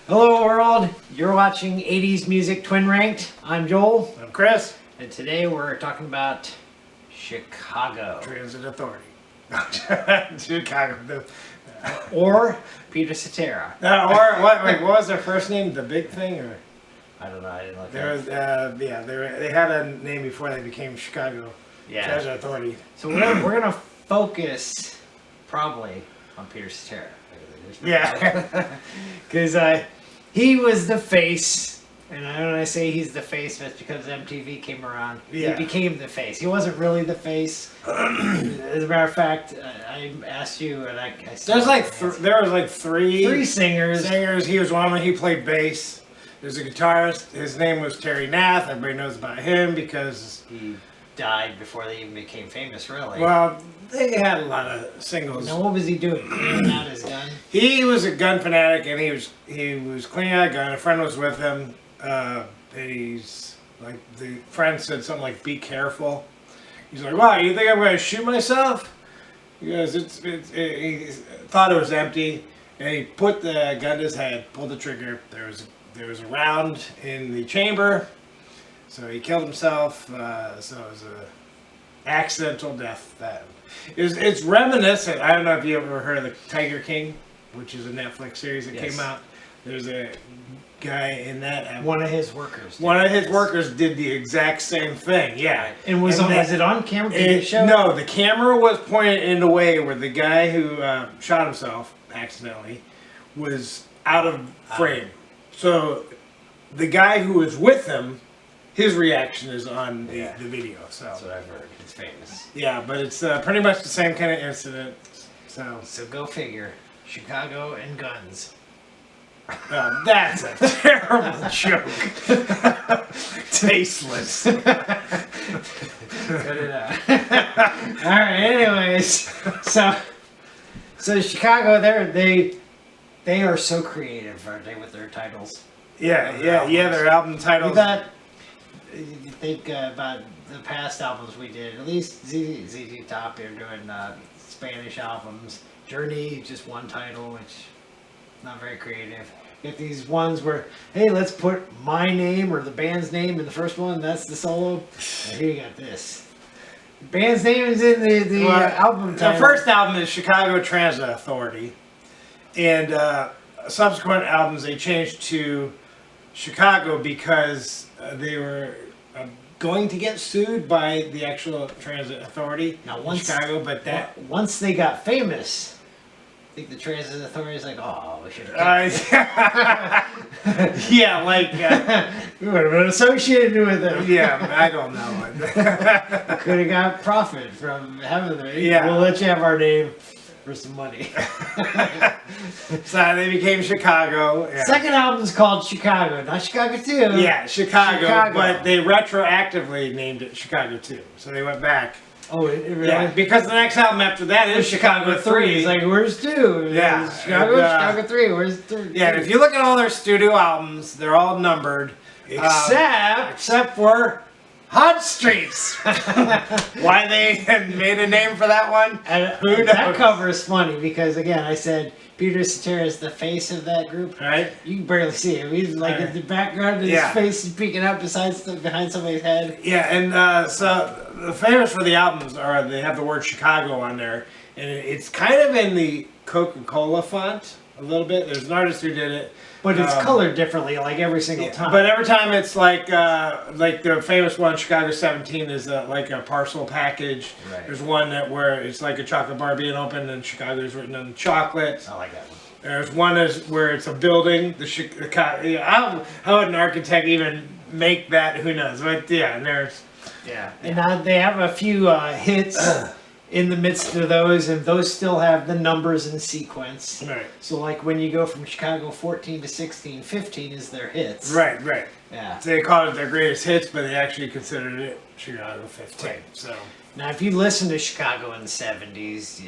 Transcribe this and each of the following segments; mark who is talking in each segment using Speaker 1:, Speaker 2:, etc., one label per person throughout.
Speaker 1: Hello world, you're watching 80s Music Twin Ranked. I'm Joel.
Speaker 2: I'm Chris.
Speaker 1: And today we're talking about Chicago.
Speaker 2: Transit Authority. Chicago.
Speaker 1: Or Peter Cetera.
Speaker 2: Or what was their first name? The Big Thing? Or
Speaker 1: I don't know, I didn't look
Speaker 2: there was, they had a name before they became Chicago Transit Authority.
Speaker 1: So we're gonna focus probably on Peter Cetera.
Speaker 2: Yeah.
Speaker 1: Because he was the face, and when I say he's the face, that's because MTV came around.
Speaker 2: Yeah.
Speaker 1: He became the face. He wasn't really the face. As a matter of fact, I asked you, and I
Speaker 2: There was like three
Speaker 1: singers.
Speaker 2: He was one of them. He played bass. There's a guitarist. His name was Terry Nath. Everybody knows about him because
Speaker 1: He died before they even became famous, really.
Speaker 2: well, they had a lot of singles.
Speaker 1: Now, what was he doing? Cleaning out his gun?
Speaker 2: He was a gun fanatic, and he was cleaning out a gun. A friend was with him. And he's like, the friend said something like, "Be careful." He's like, "Wow, you think I'm going to shoot myself?" He goes, he thought it was empty, and he put the gun to his head, pulled the trigger. There was a round in the chamber, so he killed himself. So it was a accidental death. It's reminiscent. I don't know if you ever heard of the Tiger King, which is a Netflix series that came out. There's a guy in that.
Speaker 1: One of his workers.
Speaker 2: One of his workers did the exact same thing. Yeah.
Speaker 1: And was it on camera? Did it show?
Speaker 2: No, the camera was pointed in a way where the guy who shot himself accidentally was out of frame. So the guy who was with him, his reaction is on the video. So
Speaker 1: That's what I've heard. It's famous.
Speaker 2: yeah, but it's pretty much the same kind of incident. So
Speaker 1: go figure. Chicago and guns.
Speaker 2: that's a terrible joke. Tasteless.
Speaker 1: Cut it out. All right. Anyways, so Chicago, they are so creative, aren't they, with their titles?
Speaker 2: Yeah. Their album titles.
Speaker 1: You think about the past albums we did. At least ZZ Top, they're doing Spanish albums. Journey, just one title, which not very creative. Get these ones where, hey, let's put my name or the band's name in the first one. That's the solo. And here you got this. The band's name is in the album title.
Speaker 2: The first album is Chicago Transit Authority, and subsequent albums they changed to Chicago because they were going to get sued by the actual Transit Authority in Chicago. But
Speaker 1: once they got famous, I think the Transit Authority is like, oh, we should have.
Speaker 2: Yeah, like
Speaker 1: we would have been associated with them.
Speaker 2: Yeah, I don't know.
Speaker 1: Could have got profit from having them.
Speaker 2: Yeah,
Speaker 1: we'll let you have our name for some money.
Speaker 2: So they became Chicago. Yeah.
Speaker 1: Second album's called Chicago, not Chicago 2.
Speaker 2: Yeah, Chicago, but they retroactively named it Chicago 2. So they went back.
Speaker 1: Oh, really?
Speaker 2: Yeah, because the next album after that is Chicago 3.
Speaker 1: It's like, where's 2?
Speaker 2: Yeah.
Speaker 1: Chicago 3. Where's 3?
Speaker 2: Yeah, and if you look at all their studio albums, they're all numbered. Except for Hot Streets. Why they made a name for that one?
Speaker 1: And
Speaker 2: who knows?
Speaker 1: That cover is funny because, again, I said Peter Cetera is the face of that group.
Speaker 2: Right.
Speaker 1: You can barely see him. He's like in the background, and his face is peeking up behind somebody's head.
Speaker 2: Yeah, and so the famous for the albums are they have the word Chicago on there, and it's kind of in the Coca-Cola font a little bit. There's an artist who did it.
Speaker 1: But it's colored differently, like every single time.
Speaker 2: But every time it's like the famous one, Chicago 17, is like a parcel package.
Speaker 1: Right.
Speaker 2: There's one where it's like a chocolate bar being opened and Chicago is written on chocolate.
Speaker 1: I like that one.
Speaker 2: There's one where it's a building. How would an architect even make that? Who knows? But yeah, and there's...
Speaker 1: Yeah. And now they have a few hits in the midst of those, and those still have the numbers in sequence.
Speaker 2: Right.
Speaker 1: So like when you go from Chicago 14 to 16, 15 is their hits.
Speaker 2: Right.
Speaker 1: Yeah.
Speaker 2: So they called it their greatest hits, but they actually considered it Chicago 15.
Speaker 1: Right.
Speaker 2: So
Speaker 1: now, if you listen to Chicago in the 70s,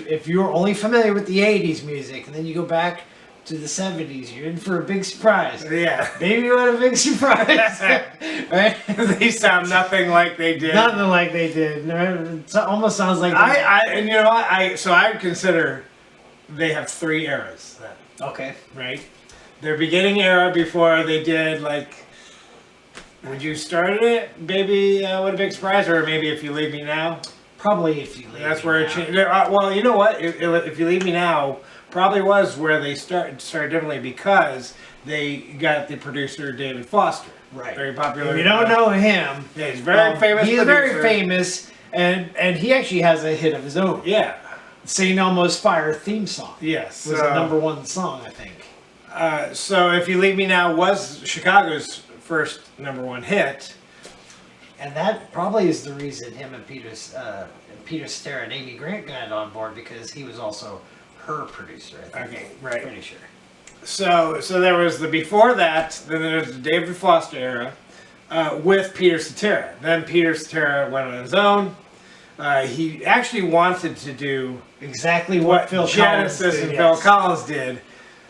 Speaker 1: if you're only familiar with the 80s music, and then you go back to the 70s, you're in for a big surprise.
Speaker 2: Yeah.
Speaker 1: Baby, what a big surprise. Right?
Speaker 2: They sound nothing like they did.
Speaker 1: Nothing like they did. It almost sounds like...
Speaker 2: and you know what? So I would consider they have 3 eras then.
Speaker 1: Okay.
Speaker 2: Right? their beginning era before they did like. Would you started it, baby? What a big surprise, or maybe If You Leave Me Now.
Speaker 1: Probably If You Leave
Speaker 2: That's
Speaker 1: Me
Speaker 2: where it
Speaker 1: Now.
Speaker 2: changed. Well, you know what? If You Leave Me Now, probably was where they started differently because they got the producer David Foster.
Speaker 1: Right.
Speaker 2: Very popular.
Speaker 1: If you don't know him,
Speaker 2: Yeah, he's very famous.
Speaker 1: He's
Speaker 2: producer.
Speaker 1: very famous, and he actually has a hit of his own.
Speaker 2: Yeah.
Speaker 1: St. Elmo's Fire theme song
Speaker 2: Yes.
Speaker 1: was the #1 song, I think.
Speaker 2: So If You Leave Me Now was Chicago's first #1 hit.
Speaker 1: And that probably is the reason him and Peter Cetera and Amy Grant got on board, because he was also her producer, I think.
Speaker 2: Okay, right.
Speaker 1: Pretty sure.
Speaker 2: So there was the before that, then there was the David Foster era with Peter Cetera. Then Peter Cetera went on his own. He actually wanted to do
Speaker 1: Exactly what Phil
Speaker 2: Genesis
Speaker 1: Collins did,
Speaker 2: and
Speaker 1: yes.
Speaker 2: Phil Collins did,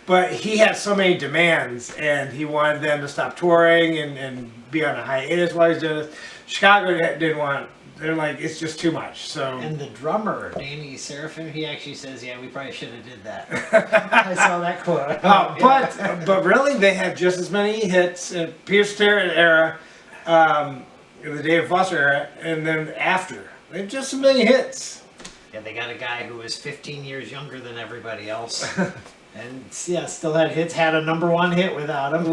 Speaker 2: but he had so many demands, and he wanted them to stop touring and be on a hiatus while he's doing this. Chicago didn't want. They're like, it's just too much. So
Speaker 1: And the drummer, Danny Seraphim, he actually says, "Yeah, we probably should have did that." I saw that quote.
Speaker 2: but really, they had just as many hits in Peter Cetera era, in the David Foster era, and then after they had just as many hits.
Speaker 1: Yeah, they got a guy who was 15 years younger than everybody else, and yeah, still had hits. Had a #1 hit without him.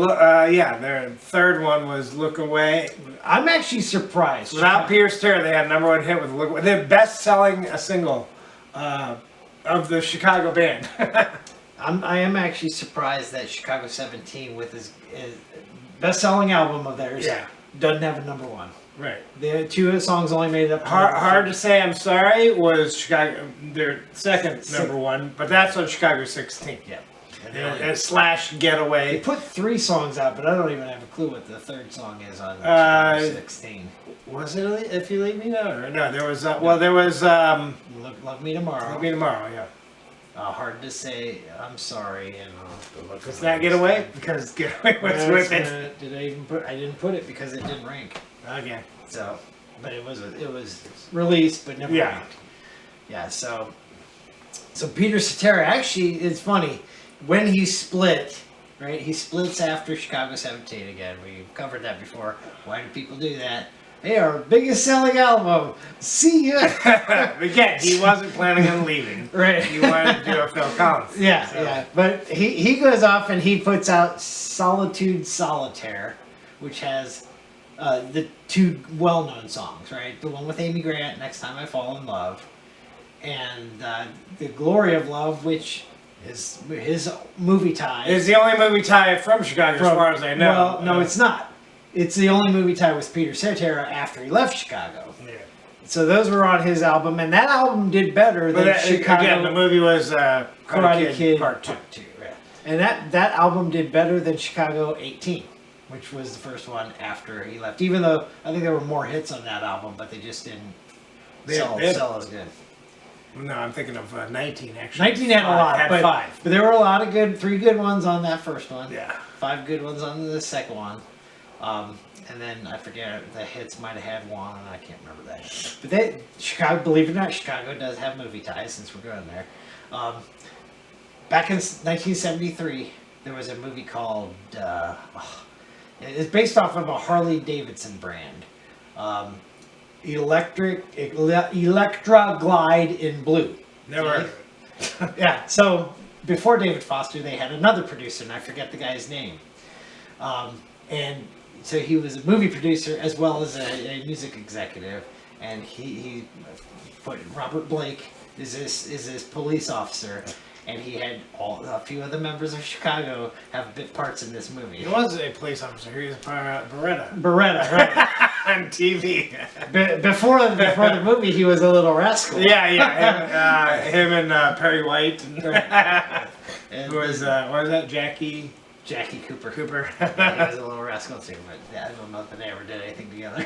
Speaker 2: Yeah, their third one was "Look Away."
Speaker 1: I'm actually surprised.
Speaker 2: Without Peter Cetera, they had #1 hit with "Look Away." The best-selling single of the Chicago band.
Speaker 1: I am actually surprised that Chicago 17, with his best-selling album of theirs,
Speaker 2: Yeah.
Speaker 1: doesn't have a #1.
Speaker 2: Right.
Speaker 1: The two songs only made it up.
Speaker 2: Hard to Say I'm Sorry was Chicago their second #1, but that's on Chicago 16.
Speaker 1: Yeah.
Speaker 2: And slash
Speaker 1: They
Speaker 2: Getaway.
Speaker 1: put 3 songs out, but I don't even have a clue what the third song is on Chicago 16.
Speaker 2: Was it If You Leave Me Now? Or no, there was there was
Speaker 1: Love Me Tomorrow.
Speaker 2: Love Me Tomorrow, yeah.
Speaker 1: Hard to Say I'm Sorry, and
Speaker 2: Does that Getaway? Because Getaway was with it.
Speaker 1: Did I even put? I didn't put it because it didn't rank.
Speaker 2: Okay.
Speaker 1: So, but it was released, but never
Speaker 2: Yeah.
Speaker 1: ranked. Yeah. So Peter Cetera, actually, it's funny when he split. Right, he splits after Chicago 17 again. We covered that before. Why do people do that? Hey, our biggest selling album. See ya.
Speaker 2: Again, he wasn't planning on leaving.
Speaker 1: Right.
Speaker 2: He wanted to do a Phil Collins.
Speaker 1: Yeah,
Speaker 2: So-
Speaker 1: yeah. But he goes off and he puts out Solitude Solitaire, which has the 2 well-known songs, right? The one with Amy Grant, Next Time I Fall in Love, and The Glory of Love, which is his movie tie.
Speaker 2: It's the only movie tie from Chicago, as far as I know.
Speaker 1: Well, no, it's not. It's the only movie tie with Peter Cetera after he left Chicago.
Speaker 2: Yeah.
Speaker 1: So those were on his album, and that album did better
Speaker 2: But
Speaker 1: than Chicago.
Speaker 2: again, the movie was
Speaker 1: Karate Kid
Speaker 2: Part 2.
Speaker 1: Right. And that album did better than Chicago 18, which was the first one after he left. Even though I think there were more hits on that album, but they just didn't sell as good.
Speaker 2: No, I'm thinking of 19 actually.
Speaker 1: 19 had a lot,
Speaker 2: Had
Speaker 1: but
Speaker 2: 5.
Speaker 1: but there were a lot of 3 good ones on that first one.
Speaker 2: Yeah.
Speaker 1: 5 good ones on the second one. And then I forget, the hits might have had one, I can't remember that. But Chicago, believe it or not, Chicago does have movie ties, since we're going there. Back in 1973, there was a movie called, it's based off of a Harley Davidson brand. Electra Glide in Blue.
Speaker 2: Never.
Speaker 1: Yeah, so before David Foster, they had another producer, and I forget the guy's name. And so he was a movie producer as well as a music executive, and he put Robert Blake is this police officer, and he had a few other members of Chicago have bit parts in this movie.
Speaker 2: He was a police officer. He was Beretta
Speaker 1: Beretta, right?
Speaker 2: on TV.
Speaker 1: Before the movie, he was a little rascal.
Speaker 2: Yeah. Him and Perry White.
Speaker 1: And
Speaker 2: Who was what was that?
Speaker 1: Jackie Cooper.
Speaker 2: Cooper.
Speaker 1: Yeah, he was a little rascal too, but yeah, I don't know if they ever did anything together.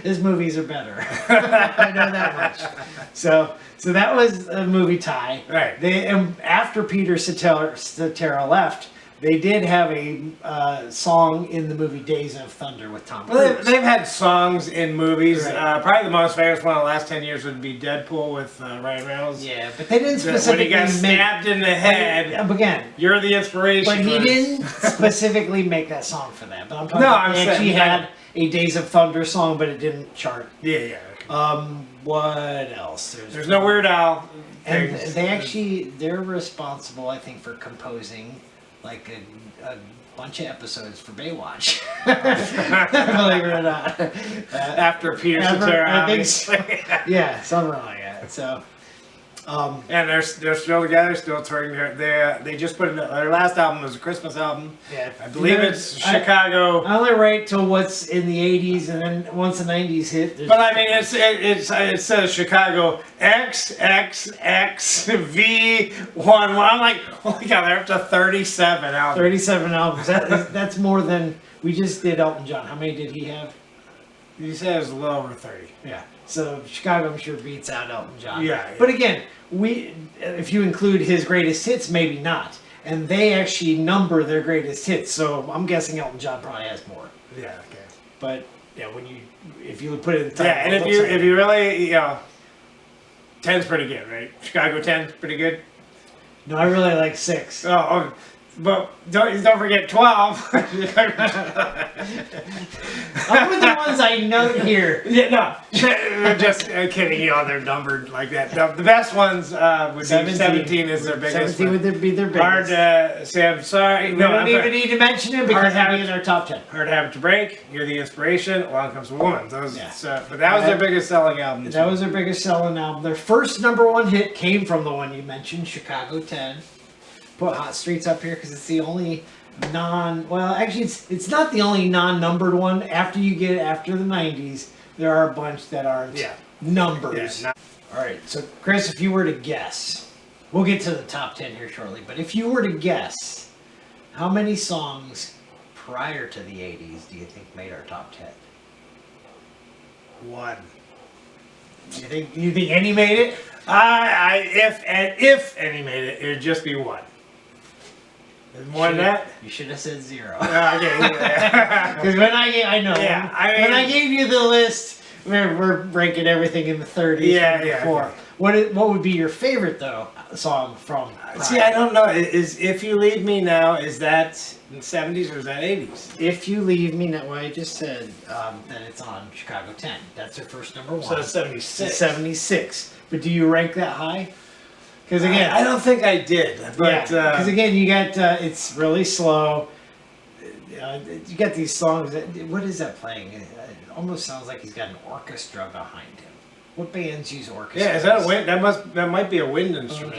Speaker 1: His movies are better. I know that much. So that was a movie tie.
Speaker 2: Right.
Speaker 1: After Peter Cetera left, they did have a song in the movie Days of Thunder with Tom Cruise.
Speaker 2: Well, they've had songs in movies.
Speaker 1: Right.
Speaker 2: Probably the most famous one of the last 10 years would be Deadpool with Ryan Reynolds.
Speaker 1: Yeah, but they didn't
Speaker 2: When he
Speaker 1: specifically
Speaker 2: got
Speaker 1: make.
Speaker 2: stabbed in the head,
Speaker 1: Again,
Speaker 2: you're the inspiration.
Speaker 1: but he
Speaker 2: was-
Speaker 1: didn't specifically make that song for that. But I'm talking
Speaker 2: No,
Speaker 1: about
Speaker 2: I'm
Speaker 1: they
Speaker 2: saying,
Speaker 1: actually
Speaker 2: yeah.
Speaker 1: had a Days of Thunder song, but it didn't chart.
Speaker 2: Yeah, yeah. Okay.
Speaker 1: What else?
Speaker 2: There's no Weird Al.
Speaker 1: And
Speaker 2: things.
Speaker 1: they're responsible, I think, for composing like a bunch of episodes for Baywatch. Believe it or not.
Speaker 2: After Peter
Speaker 1: Ever-
Speaker 2: Cetera,
Speaker 1: I think
Speaker 2: obviously.
Speaker 1: Yeah, something like that. So,
Speaker 2: And they're still together, still touring. They just put in their last album was a Christmas album.
Speaker 1: yeah,
Speaker 2: I believe it's Chicago.
Speaker 1: I only write till what's in the '80s, and then once the '90s hit. there's-
Speaker 2: But I mean, it says Chicago XXXV11. I'm like, oh my god, they're up to 37 albums.
Speaker 1: 37 albums. That's more than we just did. Elton John. How many did he have?
Speaker 2: You said it was a little over 30.
Speaker 1: Yeah. So Chicago, I'm sure, beats out Elton John.
Speaker 2: Yeah.
Speaker 1: But again, if you include his greatest hits, maybe not. And they actually number their greatest hits. So I'm guessing Elton John probably has more.
Speaker 2: Yeah. Okay.
Speaker 1: But yeah, if you put it in the
Speaker 2: Yeah,
Speaker 1: title,
Speaker 2: and
Speaker 1: it looks like-
Speaker 2: if you really 10's pretty good, right? Chicago 10's pretty good.
Speaker 1: No, I really like 6.
Speaker 2: Oh, but don't forget 12.
Speaker 1: I'll put the ones I note here.
Speaker 2: Yeah, no, just kidding. They're numbered like that. The best ones would be 17 is their biggest.
Speaker 1: 17 would be their biggest.
Speaker 2: Hard to say. I'm sorry.
Speaker 1: We
Speaker 2: No,
Speaker 1: don't
Speaker 2: I'm
Speaker 1: even
Speaker 2: sorry.
Speaker 1: need to mention it because
Speaker 2: Hard
Speaker 1: it'll be in our top 10.
Speaker 2: Hard Habit to Break. You're the Inspiration. Along Comes a Woman. Those.
Speaker 1: Yeah.
Speaker 2: But that was their biggest selling album.
Speaker 1: That was their biggest selling album. Their first #1 hit came from the one you mentioned, Chicago 10. Put Hot Streets up here because it's the only actually it's not the only non-numbered one. After the 90s, there are a bunch that aren't numbers.
Speaker 2: Yeah,
Speaker 1: All right, so Chris, if you were to guess, we'll get to the top 10 here shortly, but if you were to guess, how many songs prior to the 80s do you think made our top 10?
Speaker 2: one.
Speaker 1: You think any made it?
Speaker 2: If any made it, it would just be one. More than that?
Speaker 1: You should have said 0.
Speaker 2: Okay. Yeah.
Speaker 1: Because when I know.
Speaker 2: Yeah,
Speaker 1: when I gave you the list, we're ranking everything in the 30s.
Speaker 2: Yeah,
Speaker 1: from
Speaker 2: yeah,
Speaker 1: before.
Speaker 2: okay.
Speaker 1: What would be your favorite though song from?
Speaker 2: See, I don't know. Is If You Leave Me Now, is that in the 70s or is that 80s?
Speaker 1: If You Leave Me Now, well, I just said that it's on Chicago 10. That's their first #1.
Speaker 2: So it's 76.
Speaker 1: 76. But do you rank that high? Because again,
Speaker 2: I don't think I did. But
Speaker 1: because again, you got it's really slow. You got these songs. What is that playing? It almost sounds like he's got an orchestra behind him. What bands use orchestras?
Speaker 2: yeah, is that a wind? That might be a wind instrument.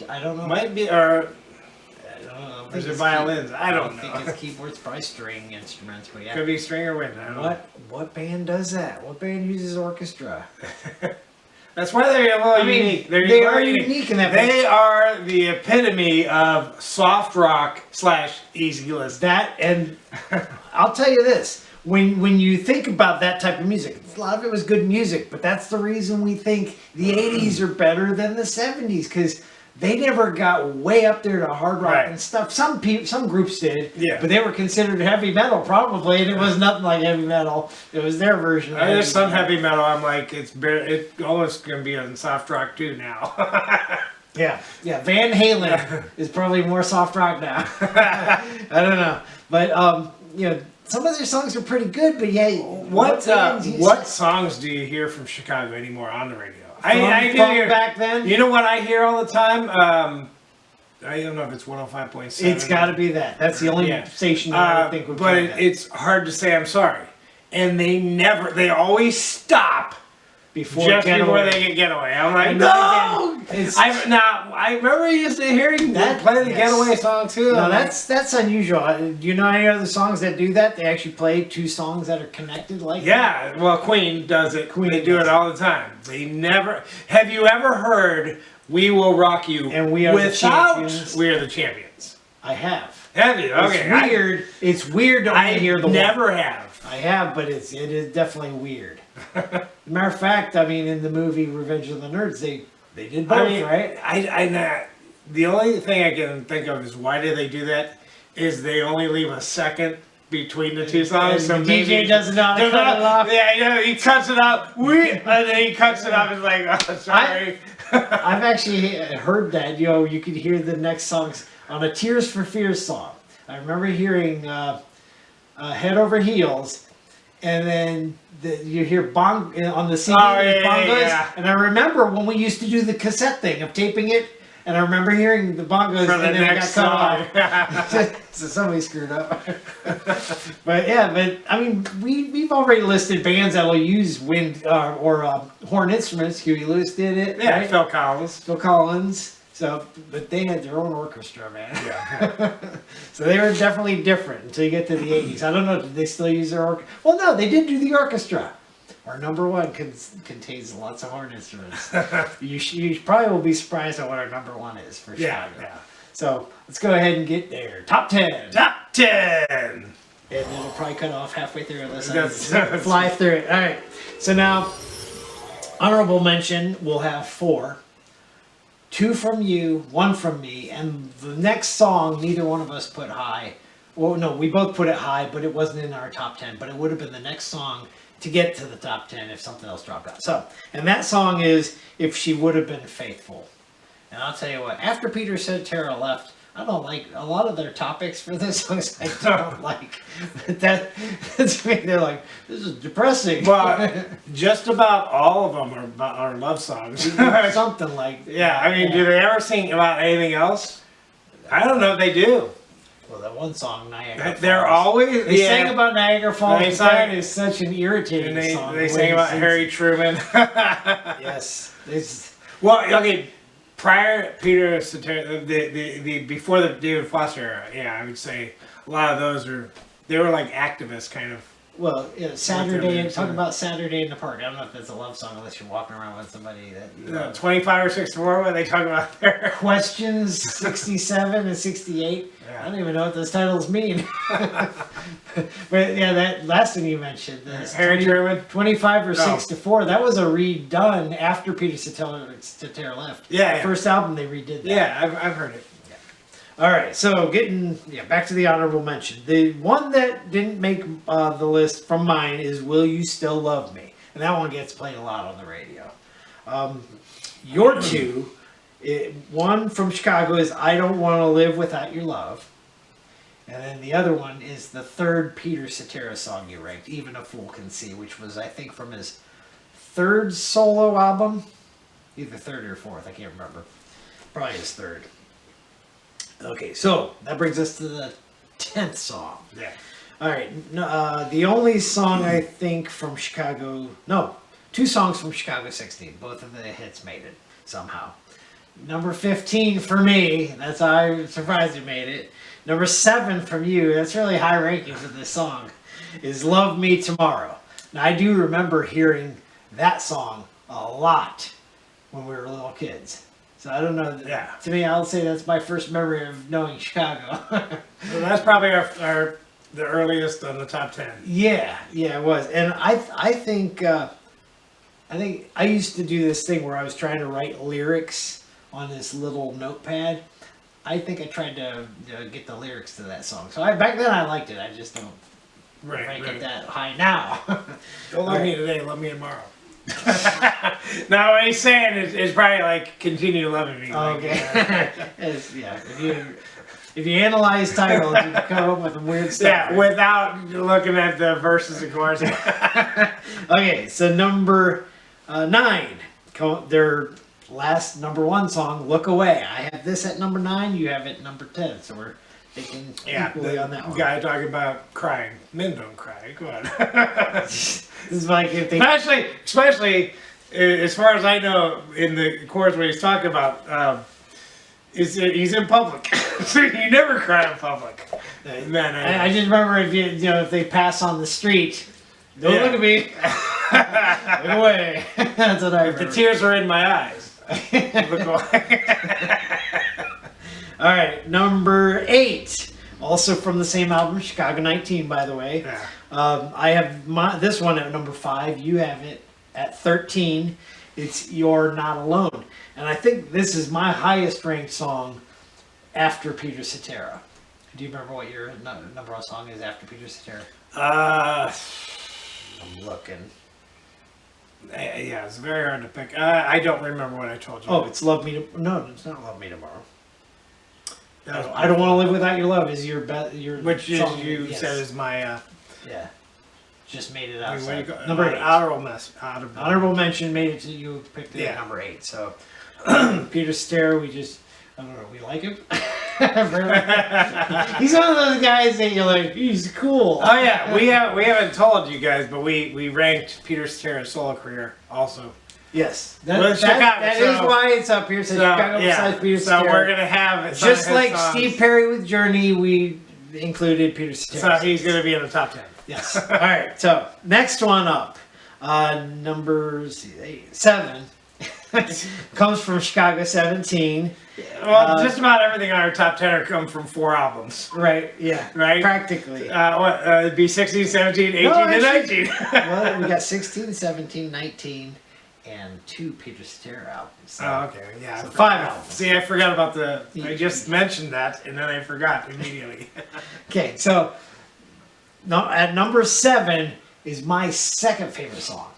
Speaker 1: I don't know.
Speaker 2: Might be, or
Speaker 1: I don't know.
Speaker 2: is it violins? I don't
Speaker 1: think
Speaker 2: know.
Speaker 1: it's keyboards, probably string instruments. But yeah.
Speaker 2: Could be string or wind. I don't know.
Speaker 1: What band does that? What band uses orchestra?
Speaker 2: That's why they're a little
Speaker 1: I mean,
Speaker 2: unique.
Speaker 1: they are unique in that.
Speaker 2: They are the epitome of soft rock / easy listen.
Speaker 1: That and I'll tell you this: when you think about that type of music, a lot of it was good music, but that's the reason we think the '80s are better than the '70s because they never got way up there to hard rock
Speaker 2: Right.
Speaker 1: and stuff. Some groups did,
Speaker 2: Yeah.
Speaker 1: but they were considered heavy metal probably, and it was nothing like heavy metal. It was their version. Of
Speaker 2: There's some
Speaker 1: metal.
Speaker 2: heavy metal. I'm like, it's almost gonna be on soft rock too now.
Speaker 1: Yeah. Van Halen is probably more soft rock now. I don't know, but some of their songs are pretty good. But yeah,
Speaker 2: What
Speaker 1: bands use
Speaker 2: what songs do you hear from Chicago anymore on the radio? I do
Speaker 1: from
Speaker 2: hear
Speaker 1: back then?
Speaker 2: You know what I hear all the time? I don't know if it's 105.7.
Speaker 1: It's got to be that. That's the only
Speaker 2: Yeah.
Speaker 1: station that I think would.
Speaker 2: but
Speaker 1: play that.
Speaker 2: it's hard to say I'm sorry. And they always stop
Speaker 1: before
Speaker 2: just before
Speaker 1: Getaway.
Speaker 2: they get Getaway. I'm like,
Speaker 1: And
Speaker 2: no!
Speaker 1: again, it's-
Speaker 2: I remember used to hearing
Speaker 1: That-
Speaker 2: that play the
Speaker 1: yes.
Speaker 2: Getaway song too.
Speaker 1: No,
Speaker 2: I'm like,
Speaker 1: that's unusual. Do you know any other songs that do that? They actually play two songs that are connected like that?
Speaker 2: yeah, well, Queen does it.
Speaker 1: Queen
Speaker 2: they do
Speaker 1: does
Speaker 2: it all the time. They never. Have you ever heard "We Will Rock You"
Speaker 1: And We Are the
Speaker 2: without
Speaker 1: Champions?
Speaker 2: "We Are the Champions"?
Speaker 1: I have.
Speaker 2: Have you? Okay,
Speaker 1: It's weird. It's weird to
Speaker 2: I
Speaker 1: only hear the
Speaker 2: never
Speaker 1: one.
Speaker 2: have.
Speaker 1: I have, but it is definitely weird. Matter of fact, I mean, in the movie Revenge of the Nerds, they did both,
Speaker 2: I mean,
Speaker 1: right?
Speaker 2: I the only thing I can think of is why did they do that? Is they only leave a second between the two songs, so
Speaker 1: the
Speaker 2: maybe
Speaker 1: DJ doesn't know how to cut it off.
Speaker 2: Yeah, yeah, he cuts it off. And then he cuts it off. It's like, oh, sorry.
Speaker 1: I've actually heard that. You could hear the next songs on a Tears for Fears song. I remember hearing Head Over Heels, and then you hear bong on the CD, bongos.
Speaker 2: Yeah.
Speaker 1: And I remember when we used to do the cassette thing of taping it, and I remember hearing the bongos,
Speaker 2: For the
Speaker 1: and then it
Speaker 2: next
Speaker 1: got cut off. So somebody screwed up. But I mean, we've already listed bands that will use wind or horn instruments. Huey Lewis did it.
Speaker 2: Yeah,
Speaker 1: right?
Speaker 2: Phil Collins.
Speaker 1: Phil Collins. So, but they had their own orchestra, man.
Speaker 2: Yeah.
Speaker 1: So they were definitely different until you get to the 80s. I don't know, did they still use their orchestra? Well, no, they did do the orchestra. Our number one contains lots of horn instruments. you probably will be surprised at what our number one is for
Speaker 2: Yeah,
Speaker 1: Chicago.
Speaker 2: yeah.
Speaker 1: So let's go ahead and get there. Top 10.
Speaker 2: Top 10.
Speaker 1: And it'll probably cut off halfway through unless I
Speaker 2: That's-
Speaker 1: fly through it. All right. So now, honorable mention, we'll have 4. 2 from you, 1 from me, and the next song, neither one of us put high. Well, no, we both put it high, but it wasn't in our top 10. But it would have been the next song to get to the top 10 if something else dropped out. So, and that song is If She Would Have Been Faithful. And I'll tell you what, after Peter Cetera left, I don't like a lot of their topics for this songs. I don't like. But that's me. They're like, this is depressing.
Speaker 2: Well, just about all of them are love songs.
Speaker 1: Something like.
Speaker 2: Yeah, I mean, do they ever sing about anything else? I don't know if they do.
Speaker 1: Well, that one song, Niagara
Speaker 2: They're
Speaker 1: Falls.
Speaker 2: always
Speaker 1: They sang about Niagara Falls.
Speaker 2: They
Speaker 1: but
Speaker 2: sang-
Speaker 1: that is such an irritating
Speaker 2: and
Speaker 1: song.
Speaker 2: they
Speaker 1: the way
Speaker 2: sang
Speaker 1: he
Speaker 2: about
Speaker 1: sings
Speaker 2: Harry
Speaker 1: it.
Speaker 2: Truman.
Speaker 1: Yes. It's,
Speaker 2: Well, okay. Prior Peter Cetera, the before the David Foster era, yeah, I would say a lot of those they were like activists kind of.
Speaker 1: well, Saturday,
Speaker 2: What
Speaker 1: talk
Speaker 2: they're-
Speaker 1: about Saturday in the Park. I don't know if that's a love song unless you're walking around with somebody that you love.
Speaker 2: 25 or 64 when they talk about their.
Speaker 1: Questions 67 and 68.
Speaker 2: Yeah.
Speaker 1: I don't even know what those titles mean. But yeah, that last thing you mentioned, this
Speaker 2: Harry Truman.
Speaker 1: 25 or
Speaker 2: Oh.
Speaker 1: 6 to 4, that was a redone after Peter Cetera left.
Speaker 2: Yeah,
Speaker 1: The
Speaker 2: yeah.
Speaker 1: first album they redid that.
Speaker 2: Yeah, I've heard it.
Speaker 1: All right, so getting back to the honorable mention. The one that didn't make the list from mine is "Will You Still Love Me," and that one gets played a lot on the radio. Your two, one from Chicago is "I Don't Want to Live Without Your Love," and then the other one is the third Peter Cetera song you ranked, "Even a Fool Can See," which was I think from his third solo album, either third or fourth, I can't remember. Probably his third. Okay, so that brings us to the 10th song.
Speaker 2: Yeah.
Speaker 1: All right, the only song I think from Chicago, no, 2 songs from Chicago 16. Both of the hits made it somehow. Number 15 for me, that's how I'm surprised you made it. Number 7 from you, that's really high ranking for this song, is "Love Me Tomorrow." Now I do remember hearing that song a lot when we were little kids. So I don't know.
Speaker 2: Yeah.
Speaker 1: To me, I'll say that's my first memory of knowing Chicago.
Speaker 2: So that's probably the earliest on the top 10.
Speaker 1: Yeah, it was, and I think I used to do this thing where I was trying to write lyrics on this little notepad. I think I tried to get the lyrics to that song. So back then I liked it. I just don't rank it that high now.
Speaker 2: Don't love me today, love me tomorrow. Now what he's saying is probably like continue loving me. Like,
Speaker 1: Okay. If you analyze titles, you can come up with weird stuff.
Speaker 2: yeah, without looking at the verses and choruses.
Speaker 1: Okay, so number 9, their last number 1 song, "Look Away." I have this at number 9. You have it at number 10. So we're thinking equally on that one.
Speaker 2: Guy talking about crying. Men don't cry. Go on.
Speaker 1: This is like if they.
Speaker 2: especially as far as I know, in the chorus where he's talking about, he's in public, so you never cry in public. Man,
Speaker 1: I just remember if they pass on the street, don't
Speaker 2: Yeah.
Speaker 1: look at me. Look away. That's what I remember.
Speaker 2: the tears are in my eyes. Look away.
Speaker 1: All right, number 8, also from the same album, Chicago 19, by the way.
Speaker 2: Yeah.
Speaker 1: I have this one at number 5. You have it at 13, It's "You're Not Alone," and I think this is my highest ranked song after Peter Cetera. Do you remember what your number one song is after Peter Cetera? I'm looking.
Speaker 2: Yeah, it's very hard to pick. I don't remember what I told you.
Speaker 1: Oh, it's "Love Me." No, it's not "Love Me Tomorrow."
Speaker 2: That was
Speaker 1: I don't want to live without your love. Is your your
Speaker 2: which is
Speaker 1: song,
Speaker 2: you
Speaker 1: yes.
Speaker 2: said is my
Speaker 1: Yeah, just made it
Speaker 2: wait, what do you
Speaker 1: outside.
Speaker 2: go-
Speaker 1: Number 8. Honorable mention made it to you. Picked it at
Speaker 2: Yeah.
Speaker 1: number 8. So Peter Cetera, I don't know. We like him. He's one of those guys that you're like, he's cool.
Speaker 2: Oh yeah, we haven't told you guys, but we ranked Peter Cetera's solo career also.
Speaker 1: Yes,
Speaker 2: Well, Chicago,
Speaker 1: that is
Speaker 2: so-
Speaker 1: why it's up here. So Chicago besides Peter
Speaker 2: so
Speaker 1: Cetera.
Speaker 2: we're gonna have some
Speaker 1: Just
Speaker 2: of his
Speaker 1: like
Speaker 2: songs.
Speaker 1: Steve Perry with Journey, we included Peter Cetera.
Speaker 2: So he's gonna be in the top 10.
Speaker 1: Yes. All right. So next one up, number 7, comes from Chicago 17.
Speaker 2: Well, just about everything on our top 10 are come from 4 albums.
Speaker 1: Right. Yeah.
Speaker 2: Right?
Speaker 1: Practically.
Speaker 2: It'd be 16, 17, 18,
Speaker 1: No,
Speaker 2: and
Speaker 1: actually-
Speaker 2: 19.
Speaker 1: Well, we got 16, 17, 19, and 2 Peter Cetera albums. So,
Speaker 2: Oh, okay. Yeah.
Speaker 1: So 5 albums.
Speaker 2: See, I forgot about I just mentioned that, and then I forgot immediately.
Speaker 1: Okay. So at number 7 is my second favorite song.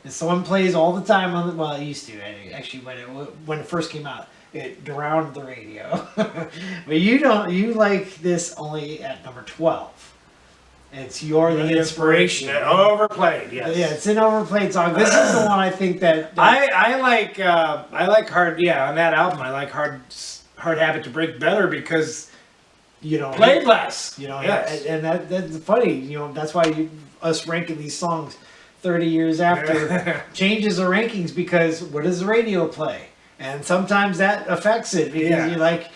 Speaker 1: It's the one plays all the time on the. Well, it used to. Actually, when it first came out, it drowned the radio. But you don't. You like this only at number 12. It's "You're the Inspiration."
Speaker 2: Overplayed, yes.
Speaker 1: Yeah, it's an overplayed song. This is the one I think that
Speaker 2: I like hard. Yeah, on that album, I like hard habit to break better because
Speaker 1: you don't
Speaker 2: played less.
Speaker 1: You know,
Speaker 2: yes.
Speaker 1: and that's funny. You know, that's why us ranking these songs 30 years after changes the rankings because what does the radio play? And sometimes that affects it because you like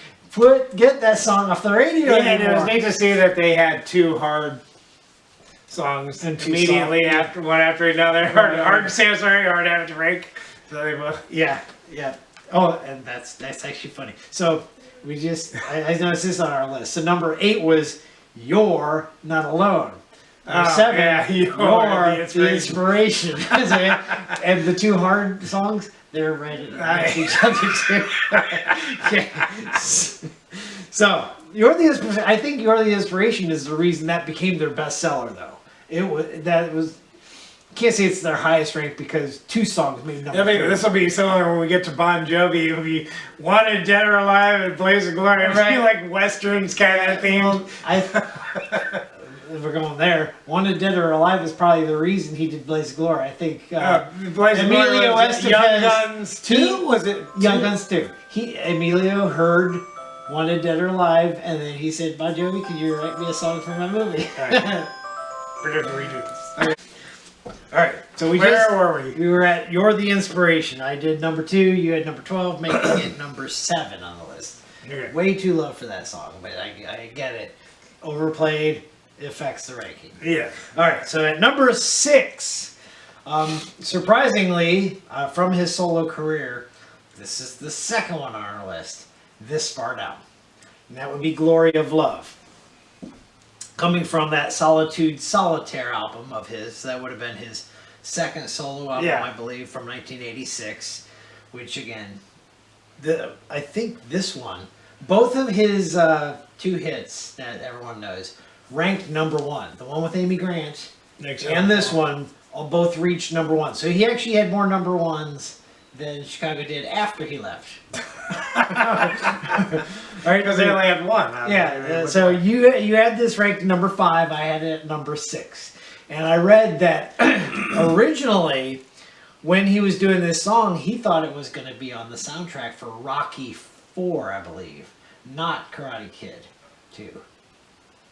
Speaker 1: get that song off the radio.
Speaker 2: Yeah, and it was neat to see that they had 2 hard songs
Speaker 1: And 2
Speaker 2: immediately
Speaker 1: soft,
Speaker 2: after one after another. Hard to say I'm sorry, hard habit to break. So they both.
Speaker 1: Yeah. Oh, and that's actually funny. So we just I noticed this on our list. So number 8 was "You're Not Alone." Number 7,
Speaker 2: You're
Speaker 1: the inspiration. And the 2 hard songs, they're right at each other too. Yeah. So "You're the Inspiration." I think "You're the Inspiration" is the reason that became their bestseller, though. It was. Can't say it's their highest rank because 2 songs made number 3.
Speaker 2: This will be similar when we get to Bon Jovi. It'll be "Wanted, Dead or Alive" and "Blaze of Glory." It'll be like westerns kind of theme.
Speaker 1: Well, if we're going there, "Wanted, Dead or Alive" is probably the reason he did "Blaze of Glory." I think
Speaker 2: Blaze of Glory
Speaker 1: Emilio
Speaker 2: was
Speaker 1: Estevez,
Speaker 2: Young Guns 2? Was it
Speaker 1: Young
Speaker 2: 2?
Speaker 1: Guns 2. Emilio heard "Wanted, Dead or Alive," and then he said, "Bon Jovi, could you write me a song for my movie?"
Speaker 2: We're doing redos.
Speaker 1: All right, so
Speaker 2: Where were we?
Speaker 1: We were at "You're the Inspiration." I did number 2. You had number 12, making it number 7 on the list.
Speaker 2: Okay.
Speaker 1: Way too low for that song, but I get it. Overplayed, it affects the ranking.
Speaker 2: Yeah.
Speaker 1: All right, so at number 6, surprisingly, from his solo career, this is the second one on our list. This far down, and that would be "Glory of Love." Coming from that Solitude Solitaire album of his, that would have been his second solo album,
Speaker 2: Yeah.
Speaker 1: I believe, from 1986. Which again, I think this one, both of his 2 hits that everyone knows, ranked number 1. The one with Amy Grant and this one both reached number 1. So he actually had more number 1s than Chicago did after he left.
Speaker 2: Right, because they only had 1.
Speaker 1: Yeah, so you had this ranked number 5. I had it at number 6. And I read that originally, when he was doing this song, he thought it was going to be on the soundtrack for Rocky 4, I believe, not Karate Kid 2.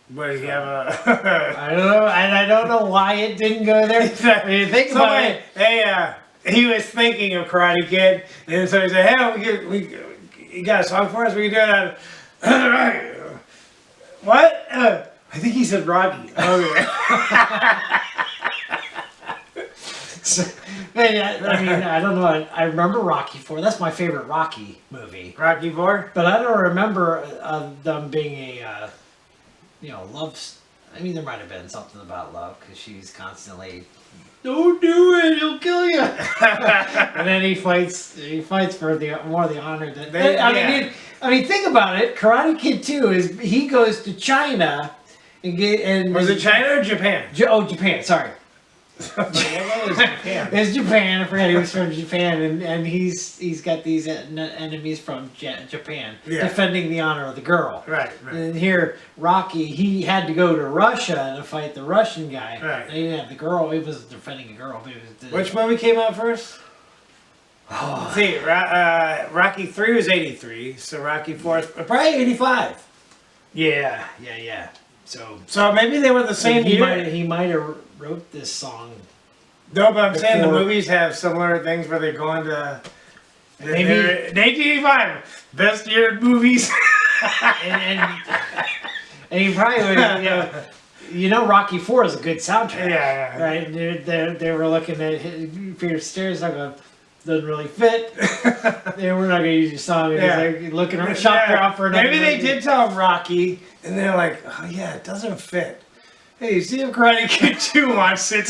Speaker 2: But you have a.
Speaker 1: I don't know, and I don't know why it didn't go there. When you think about it,
Speaker 2: He was thinking of Karate Kid, and so he said, "Hey, you got a song for us? We can do it." What? I think he said Rocky. Okay.
Speaker 1: I mean, I don't know. I remember Rocky 4. That's my favorite Rocky movie.
Speaker 2: Rocky 4.
Speaker 1: But I don't remember them being a, love. I mean, there might have been something about love because she's constantly, "Don't do it, he'll kill you." And then he fights for the more of the honor that. I mean, think about it. Karate Kid 2 is he goes to China and
Speaker 2: Was it China or Japan?
Speaker 1: Japan. Sorry. It's Japan. I forgot he was from Japan, and he's got these enemies from Japan defending the honor of the girl.
Speaker 2: Right.
Speaker 1: And here, Rocky, he had to go to Russia to fight the Russian guy.
Speaker 2: Right.
Speaker 1: And he didn't have the girl. He was defending a girl. But
Speaker 2: Which movie came out first?
Speaker 1: Oh,
Speaker 2: See, Rocky 3 was 83, so Rocky 4 is probably 85.
Speaker 1: yeah. So
Speaker 2: maybe they were the same year.
Speaker 1: He might have wrote this song.
Speaker 2: No, but I'm saying the
Speaker 1: Before-
Speaker 2: movies have similar things where they're going to.
Speaker 1: Maybe-
Speaker 2: They're 1985, best year in movies.
Speaker 1: and he probably would, Rocky 4 is a good soundtrack.
Speaker 2: Yeah.
Speaker 1: Right? They were looking at Peter Stairs like doesn't really fit. We're not gonna use your song. And he's like looking around, shop around for another
Speaker 2: Maybe they
Speaker 1: movie.
Speaker 2: did tell Rocky, and they're like, "Oh yeah, it doesn't fit." Hey, see if Karate Kid 2 wants it.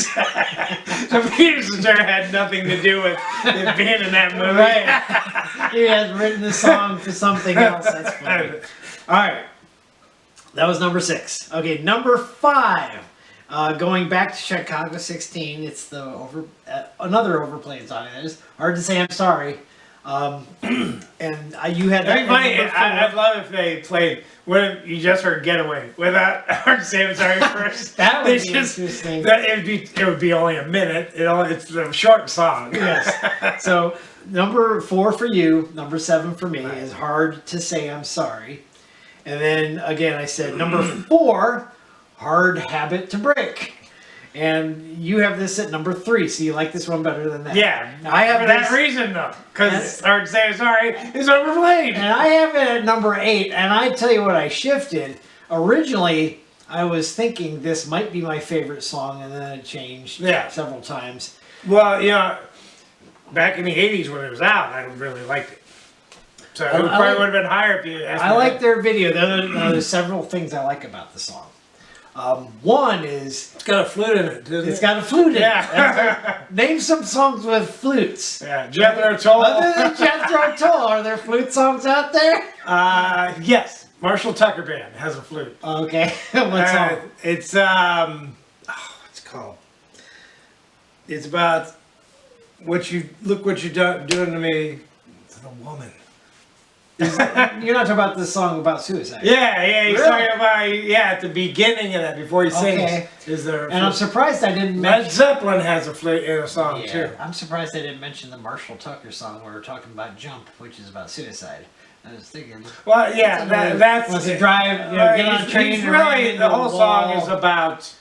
Speaker 2: So Peter Stairs had nothing to do with it being in that movie.
Speaker 1: Right. He has written the song for something else. That's funny. All right. That was number 6. Okay, number 5. Going back to Chicago 16, it's the another overplayed song. That is Hard to Say I'm Sorry. And you had that.
Speaker 2: I'd love if they played. What if you just heard "Getaway" without Hard to Say I'm Sorry first?
Speaker 1: That would
Speaker 2: It's
Speaker 1: be
Speaker 2: just-
Speaker 1: interesting.
Speaker 2: It would be only a minute. It's a short song.
Speaker 1: Yes. So number 4 for you, number 7 for me is Hard to Say I'm Sorry. And then again, I said number 4, Hard Habit to Break. And you have this at number 3, so you like this one better than that.
Speaker 2: Yeah,
Speaker 1: I have
Speaker 2: for that
Speaker 1: this-
Speaker 2: reason though, because Hard to Say I'm Sorry is overplayed.
Speaker 1: And I have it at number 8, and I tell you what I shifted. Originally, I was thinking this might be my favorite song, and then it changed several times.
Speaker 2: Well, back in the '80s when it was out, I really liked it. So it
Speaker 1: I
Speaker 2: probably
Speaker 1: like-
Speaker 2: would have been higher if you asked me.
Speaker 1: I like their video. There's several things I like about the song. One is
Speaker 2: It's got a flute in it, doesn't
Speaker 1: it's
Speaker 2: it?
Speaker 1: got a flute in it.
Speaker 2: Yeah.
Speaker 1: Name some songs with flutes.
Speaker 2: Yeah, Jethro Tull.
Speaker 1: Other than Jethro Tull, are there flute songs out there?
Speaker 2: Yes, Marshall Tucker Band has a flute.
Speaker 1: Okay, what song?
Speaker 2: It's what's it called? It's about what you doing to me to the woman.
Speaker 1: You're not talking about this song about suicide.
Speaker 2: Yeah, he's
Speaker 1: Really?
Speaker 2: talking about at the beginning of that before he sings.
Speaker 1: Okay.
Speaker 2: Is there?
Speaker 1: And I'm surprised I didn't
Speaker 2: Led
Speaker 1: mention.
Speaker 2: Zeppelin has a flute in a song
Speaker 1: Yeah,
Speaker 2: too.
Speaker 1: I'm surprised I didn't mention the Marshall Tucker song where we're talking about Jump, which is about suicide. I was thinking.
Speaker 2: Well, yeah, that's
Speaker 1: Wants to drive, get on a train.
Speaker 2: He's
Speaker 1: and ram
Speaker 2: really
Speaker 1: into
Speaker 2: the
Speaker 1: a
Speaker 2: whole song
Speaker 1: wall.
Speaker 2: is about.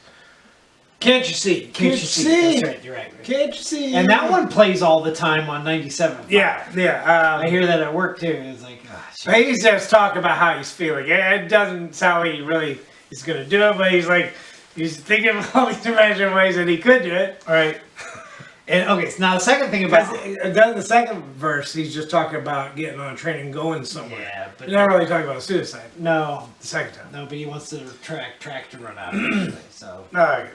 Speaker 2: Can't you see?
Speaker 1: Can't you see? That's right. You're right.
Speaker 2: Can't you see?
Speaker 1: And that one plays all the time on 97.
Speaker 2: Yeah.
Speaker 1: I hear that at work too. It's like, shit.
Speaker 2: He's just talking about how he's feeling. It doesn't sound like he really is going to do it, but he's thinking of all these imaginary ways that he could do it.
Speaker 1: All right. And okay, so now the second thing about
Speaker 2: Then the second verse, he's just talking about getting on a train and going somewhere.
Speaker 1: yeah, but
Speaker 2: He's not really talking about suicide.
Speaker 1: no,
Speaker 2: The second time.
Speaker 1: no, but he wants the track to run out. Eventually, so
Speaker 2: All right.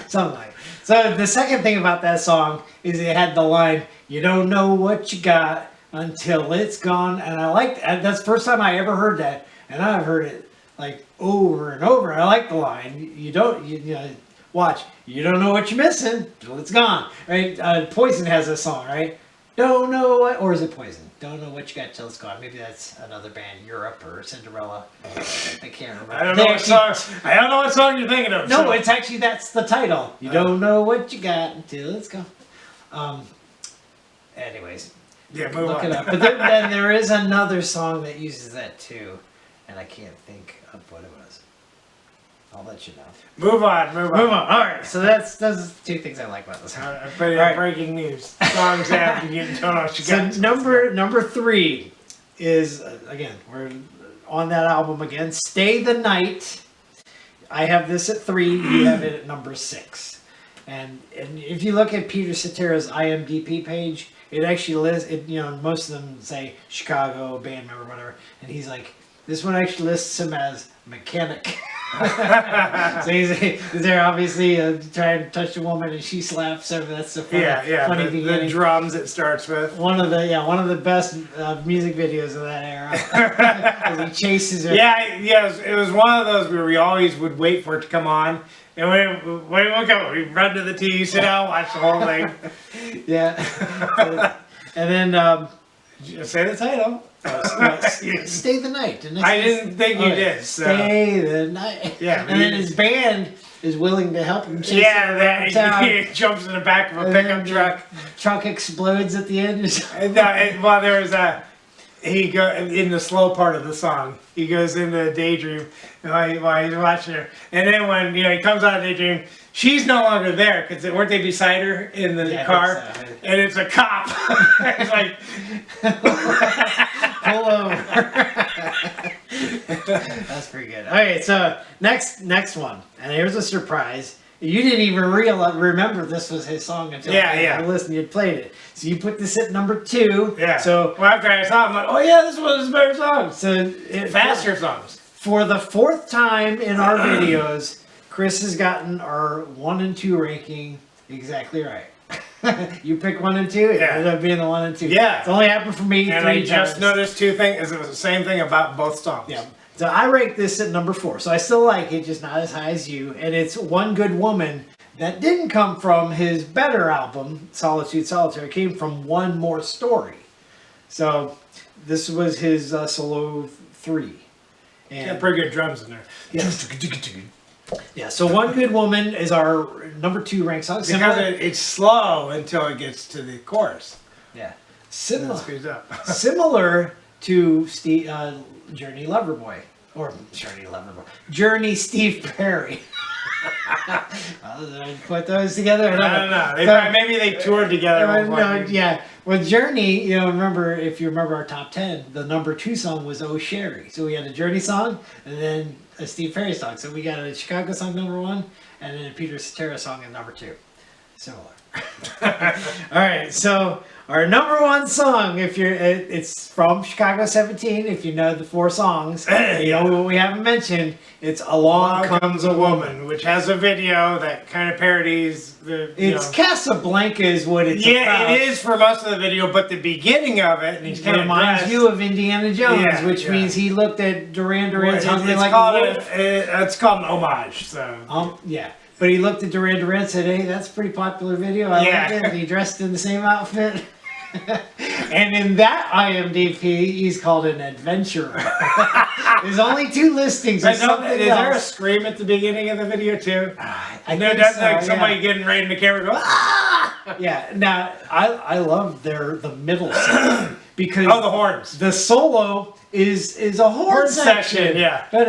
Speaker 1: something like. So the second thing about that song is it had the line, "You don't know what you got until it's gone," and I liked that. That's the first time I ever heard that, and I've heard it like over and over. I like the line. You don't. Watch. You don't know what you're missing till it's gone. Right? Poison has a song, right? Don't know what, or is it Poison? Don't know what you got till it's gone. Maybe that's another band, Europe or Cinderella. I can't remember.
Speaker 2: I don't know what song you're thinking of.
Speaker 1: No,
Speaker 2: so-
Speaker 1: it's actually that's the title. You don't know what you got until it's gone. Anyways,
Speaker 2: Yeah, move
Speaker 1: look
Speaker 2: on.
Speaker 1: it up. But then there is another song that uses that too, and I can't think of what it was. I'll let you know.
Speaker 2: Move on.
Speaker 1: Move on. All right. So those are two things I like about this. Alright.
Speaker 2: Breaking news. Songs after you don't know what you
Speaker 1: So
Speaker 2: got.
Speaker 1: number 3 is again we're on that album again. Stay the Night. I have this at 3. You have it at number 6. And if you look at Peter Cetera's IMDb page, it actually lists it. Most of them say Chicago band member, whatever, and he's like, this one actually lists him as mechanic. So they're obviously trying to touch a woman and she slaps her. That's the funny, funny
Speaker 2: the
Speaker 1: beginning.
Speaker 2: drums it starts with.
Speaker 1: One of the best music videos of that era. As he chases her.
Speaker 2: It was one of those where we always would wait for it to come on. And when it would come, we'd run to the TV, sit down, watch the whole thing.
Speaker 1: Yeah. And then
Speaker 2: Just say the title.
Speaker 1: Stay the Night.
Speaker 2: I didn't think you did. So.
Speaker 1: Stay the Night.
Speaker 2: Yeah.
Speaker 1: And then his band is willing to help him chase him around
Speaker 2: that
Speaker 1: town.
Speaker 2: he jumps in the back of a
Speaker 1: And
Speaker 2: pickup
Speaker 1: then
Speaker 2: truck.
Speaker 1: the truck explodes at the end.
Speaker 2: Well, there was he go in the slow part of the song. He goes into a daydream while he's watching her, and then when he comes out of daydream, she's no longer there because weren't they beside her in the car?
Speaker 1: So.
Speaker 2: And it's a cop. It's like
Speaker 1: pull over. That's pretty good. Okay, so next one, and here's a surprise. You didn't even remember this was his song until you listened. You played it, so you put this at number 2.
Speaker 2: Yeah.
Speaker 1: So
Speaker 2: after I saw it, I'm like, oh yeah, this was his better song.
Speaker 1: So
Speaker 2: Faster songs.
Speaker 1: For the 4th time in our videos, Chris has gotten our 1 and 2 ranking exactly right. You pick 1 and 2, it ended up being the 1 and 2.
Speaker 2: Yeah.
Speaker 1: It's only happened for me
Speaker 2: and
Speaker 1: 3
Speaker 2: I
Speaker 1: times.
Speaker 2: just noticed 2 things. It was the same thing about both songs.
Speaker 1: Yeah. So I rank this at number 4. So I still like it, just not as high as you. And it's One Good Woman that didn't come from his better album, Solitude Solitaire. It came from One More Story. So this was his solo 3. And
Speaker 2: Got pretty good drums in there.
Speaker 1: yeah, so One Good Woman is our number 2 ranked song.
Speaker 2: Because it's slow until it gets to the chorus.
Speaker 1: Yeah.
Speaker 2: Then it speeds up.
Speaker 1: Similar to Journey Loverboy. Or Journey Steve Perry. Put those together?
Speaker 2: I don't know. Maybe they toured together.
Speaker 1: Yeah. With Journey, remember, if you remember our top 10, the number 2 song was Oh Sherry. So we had a Journey song and then a Steve Perry song. So we got a Chicago song number 1 and then a Peter Cetera song at number 2. Similar. All right, so our number 1 song, it's from Chicago 17. If you know the 4 songs, you know what we haven't mentioned. It's Along Comes a Woman,
Speaker 2: which has a video that kind of parodies the.
Speaker 1: Casablanca is what it's about.
Speaker 2: It is for most of the video, but the beginning of it, and he's kind of
Speaker 1: reminds you of Indiana Jones, which means he looked at Duran Duran's Hungry Like a Wolf.
Speaker 2: It's called an homage. So.
Speaker 1: Yeah. But he looked at Duran Duran and said, hey, that's a pretty popular video. I like it. He dressed in the same outfit. And in that IMDb, he's called an adventurer. There's only 2 listings. Is
Speaker 2: there a scream at the beginning of the video, too?
Speaker 1: I
Speaker 2: know that's like somebody getting right in the camera going, ah!
Speaker 1: Yeah, now, I love the middle section. Because
Speaker 2: the horns.
Speaker 1: The solo is a horn section.
Speaker 2: Yeah.
Speaker 1: So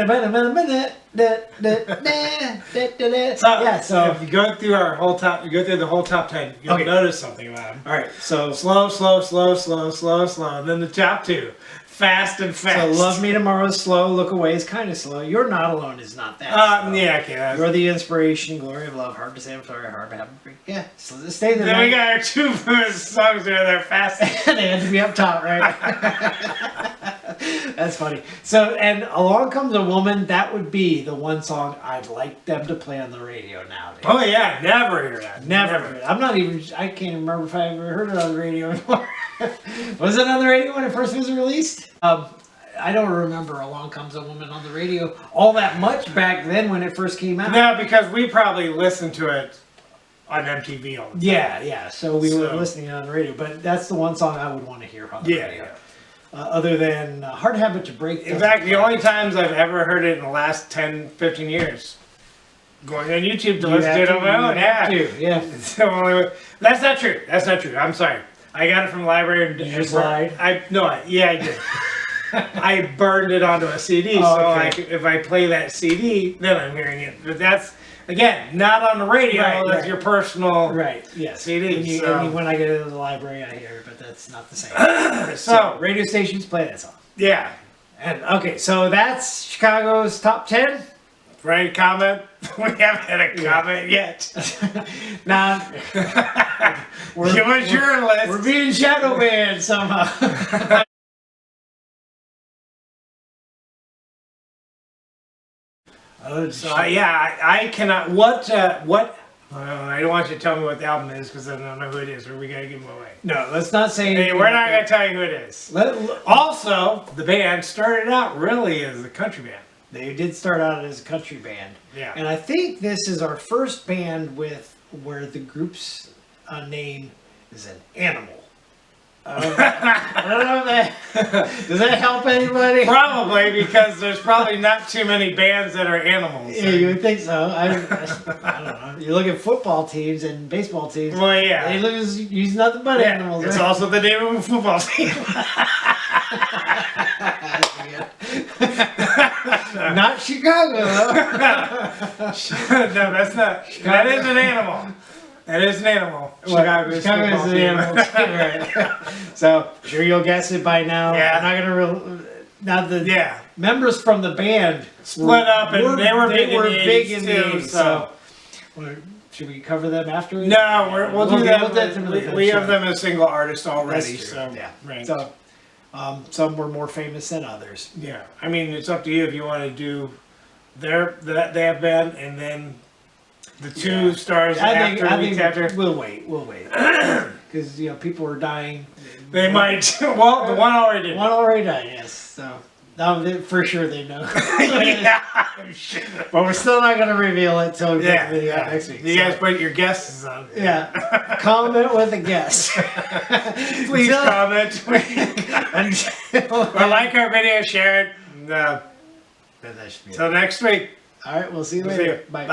Speaker 2: if you go through the whole top 10, you'll notice something about them.
Speaker 1: All right, so
Speaker 2: slow, and then the top 2, fast and fast.
Speaker 1: So Love Me Tomorrow is slow, Look Away is kind of slow. You're Not Alone is not that slow.
Speaker 2: Yeah, okay.
Speaker 1: You're the Inspiration, Glory of Love, Hard to Say I'm Sorry, Hard to Have a Break. Yeah, so stay there.
Speaker 2: Then we got our 2 songs there that are fast.
Speaker 1: They had to be up top, right? That's funny. So, and Along Comes a Woman, that would be the one song I'd like them to play on the radio nowadays.
Speaker 2: Oh yeah, never hear that.
Speaker 1: Never. I can't remember if I ever heard it on the radio before. Was it on the radio when it first was released? I don't remember Along Comes a Woman on the radio all that much back then when it first came out.
Speaker 2: No, because we probably listened to it on MTV all the time.
Speaker 1: Yeah. So we were listening on the radio, but that's the one song I would want to hear on the radio.
Speaker 2: Yeah.
Speaker 1: Other than Hard Habit to Break.
Speaker 2: In fact, the only times I've ever heard it in the last 10, 15 years, going on YouTube to listen to it on my own.
Speaker 1: Yeah.
Speaker 2: That's not true. I'm sorry. I got it from the library.
Speaker 1: Did you slide?
Speaker 2: I did. I burned it onto a CD, if I play that CD, then I'm hearing it. But that's, again, not on the radio. That's your personal CD.
Speaker 1: And when I get into the library, I hear it, but that's not the same. So radio stations play that song.
Speaker 2: Yeah.
Speaker 1: And okay, so that's Chicago's top 10.
Speaker 2: Right, comment. We haven't had a comment yet.
Speaker 1: Now,
Speaker 2: give us your list.
Speaker 1: We're being shadow banned somehow.
Speaker 2: So I cannot. What? I don't want you to tell me what the album is because I don't know who it is, or we gotta give them away.
Speaker 1: No, let's not say.
Speaker 2: Hey, we're not gonna tell you who it is. Also, the band started out really as a country band.
Speaker 1: They did start out as a country band.
Speaker 2: Yeah.
Speaker 1: And I think this is our first band where the group's name is an animal. I don't know if that does that help anybody?
Speaker 2: Probably because there's probably not too many bands that are animals.
Speaker 1: Yeah, you would think so. I don't know. You look at football teams and baseball teams.
Speaker 2: Well, yeah.
Speaker 1: They use nothing but animals.
Speaker 2: It's
Speaker 1: right?
Speaker 2: also the name of a football team.
Speaker 1: Not Chicago, though.
Speaker 2: No, that's not. That is an animal. That is an animal. Chicago's
Speaker 1: Chicago is
Speaker 2: football
Speaker 1: an
Speaker 2: team.
Speaker 1: animal. Right. So, sure you'll guess it by now.
Speaker 2: Yeah.
Speaker 1: I'm not gonna now the
Speaker 2: Yeah.
Speaker 1: members from the band
Speaker 2: Split up and they were big in the 80s,
Speaker 1: too. So, should we cover them after?
Speaker 2: No, we'll do that.
Speaker 1: We'll do some of
Speaker 2: We
Speaker 1: them,
Speaker 2: have them as single artists already.
Speaker 1: That's true.
Speaker 2: So
Speaker 1: Yeah.
Speaker 2: right.
Speaker 1: So, some were more famous than others.
Speaker 2: Yeah, I mean it's up to you if you want to do that band and then the two stars
Speaker 1: I think
Speaker 2: week after.
Speaker 1: we'll wait. Because people are dying.
Speaker 2: They might. Well, the one already did.
Speaker 1: One already died. Yes. So for sure they know.
Speaker 2: Yeah, I'm sure.
Speaker 1: But we're still not going to reveal it till we get
Speaker 2: Yeah,
Speaker 1: the video out
Speaker 2: yeah.
Speaker 1: next week.
Speaker 2: You guys put your guesses on.
Speaker 1: Yeah. Comment with a guess.
Speaker 2: Please comment.
Speaker 1: Until,
Speaker 2: Or like our video, share it.
Speaker 1: that should be it.
Speaker 2: Till next week.
Speaker 1: All right. We'll see you
Speaker 2: See
Speaker 1: later.
Speaker 2: you. Bye.